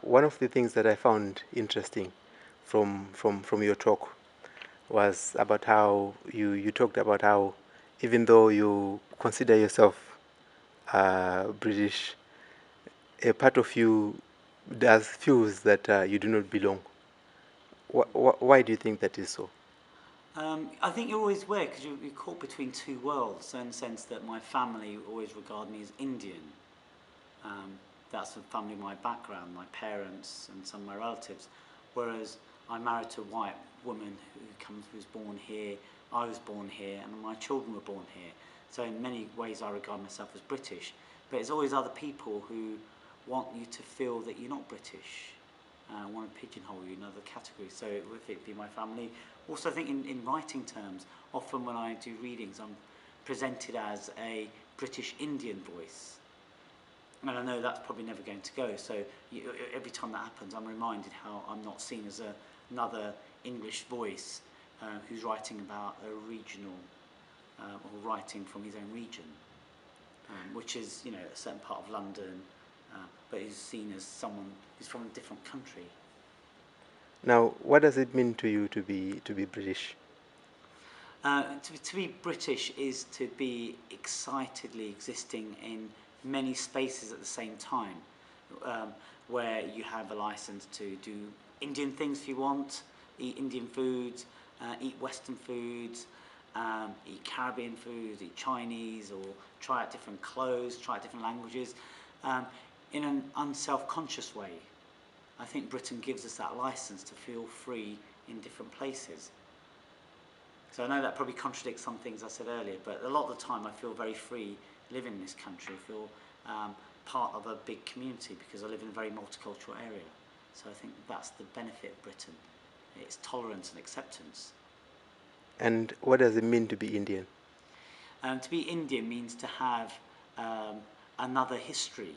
one of the things that I found interesting from your talk was about how you talked about how even though you consider yourself British, a part of you does feels that you do not belong. Why do you think that is so? I think you're always aware because you're caught between two worlds. So in the sense that my family always regard me as Indian. That's the family, my background, my parents and some of my relatives. Whereas I'm married to a white woman who's born here. I was born here, and my children were born here. So in many ways, I regard myself as British. But it's always other people who want you to feel that you're not British. Want to pigeonhole you in other categories. So if it be my family, also I think in writing terms, often when I do readings, I'm presented as a British Indian voice. And I know that's probably never going to go. So every time that happens, I'm reminded how I'm not seen as another English voice who's writing about a regional or writing from his own region, which is a certain part of London, but is seen as someone who's from a different country. Now, what does it mean to you to be British? To be British is to be excitedly existing in many spaces at the same time, where you have a license to do Indian things if you want, eat Indian foods, eat Western foods, eat Caribbean foods, eat Chinese, or try out different clothes, try out different languages, in an unself-conscious way. I think Britain gives us that license to feel free in different places. So I know that probably contradicts some things I said earlier, but a lot of the time I feel very free living in this country. I feel part of a big community because I live in a very multicultural area. So I think that's the benefit of Britain. It's tolerance and acceptance. And what does it mean to be Indian? To be Indian means to have another history,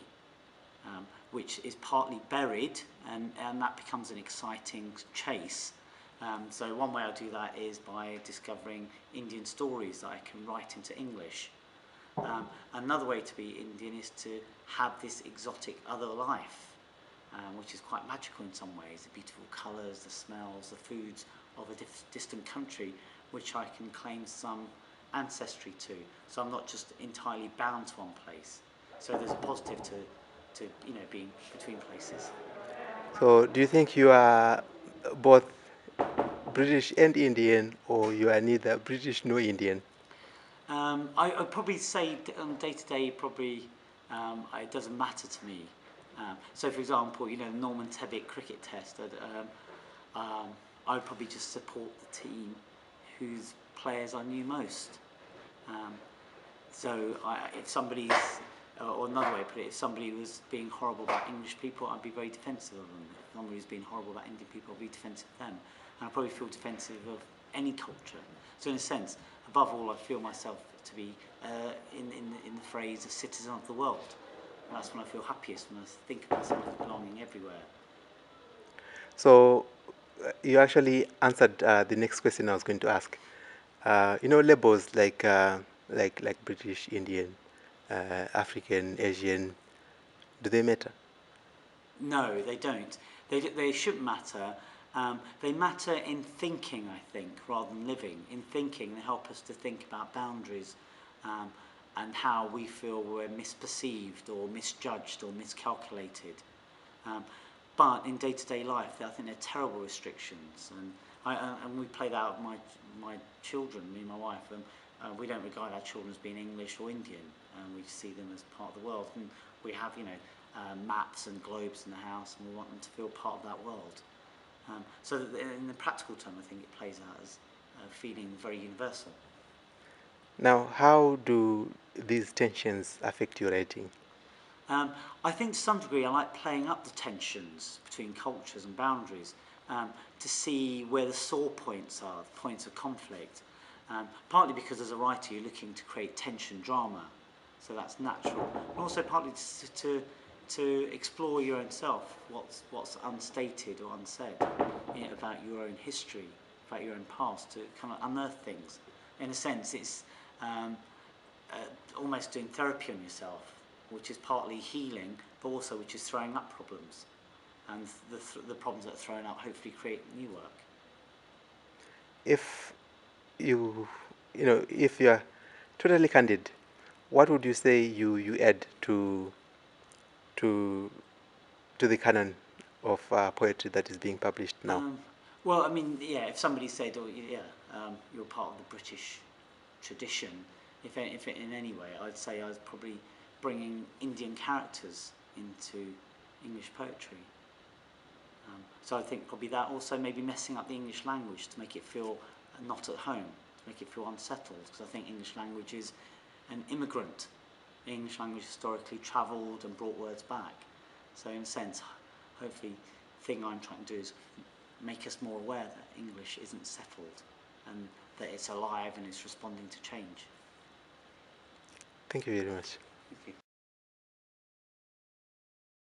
which is partly buried, and that becomes an exciting chase. So one way I do that is by discovering Indian stories that I can write into English. Another way to be Indian is to have this exotic other life, which is quite magical in some ways. The beautiful colours, the smells, the foods of a distant country, which I can claim some ancestry to. So I'm not just entirely bound to one place. So there's a positive to being between places. So, do you think you are both British and Indian, or you are neither British nor Indian? I'd probably say on day to day, probably it doesn't matter to me. So, for example, the Norman Tevitt cricket test, I would probably just support the team whose players I knew most. Um, if somebody's, or another way to put it, if somebody was being horrible about English people, I'd be very defensive of them. If somebody was being horrible about Indian people, I'd be defensive of them. And I'd probably feel defensive of any culture. So in a sense, above all, I feel myself to be, in the phrase, a citizen of the world. And that's when I feel happiest, when I think of myself as belonging everywhere. So, you actually answered the next question I was going to ask. Labels like British, Indian, African, Asian, do they matter? No, they don't. They shouldn't matter. They matter in thinking, I think, rather than living. In thinking, they help us to think about boundaries and how we feel we're misperceived or misjudged or miscalculated. Um, but in day-to-day life, I think they're terrible restrictions. And we play that out with my children, me and my wife. We don't regard our children as being English or Indian. We see them as part of the world. And we have, maps and globes in the house, and we want them to feel part of that world. So that in the practical term, I think it plays out as a feeling very universal. Now, how do these tensions affect your writing? I think to some degree I like playing up the tensions between cultures and boundaries to see where the sore points are, points of conflict. Partly because as a writer you're looking to create tension drama, so that's natural. And also partly to explore your own self, what's unstated or unsaid about your own history, about your own past, to kind of unearth things. In a sense, it's almost doing therapy on yourself, which is partly healing, but also which is throwing up problems. and the problems that are thrown out hopefully create new work. If you, if you are totally candid, what would you say you add to to the canon of poetry that is being published now? Well, I mean, yeah, if somebody said, oh, yeah, you're part of the British tradition, if in any way, I'd say I was probably bringing Indian characters into English poetry. So I think probably that also maybe messing up the English language to make it feel not at home, to make it feel unsettled, because I think English language is an immigrant. The English language historically travelled and brought words back. So in a sense, hopefully, the thing I'm trying to do is make us more aware that English isn't settled and that it's alive and it's responding to change. Thank you very much. Thank you.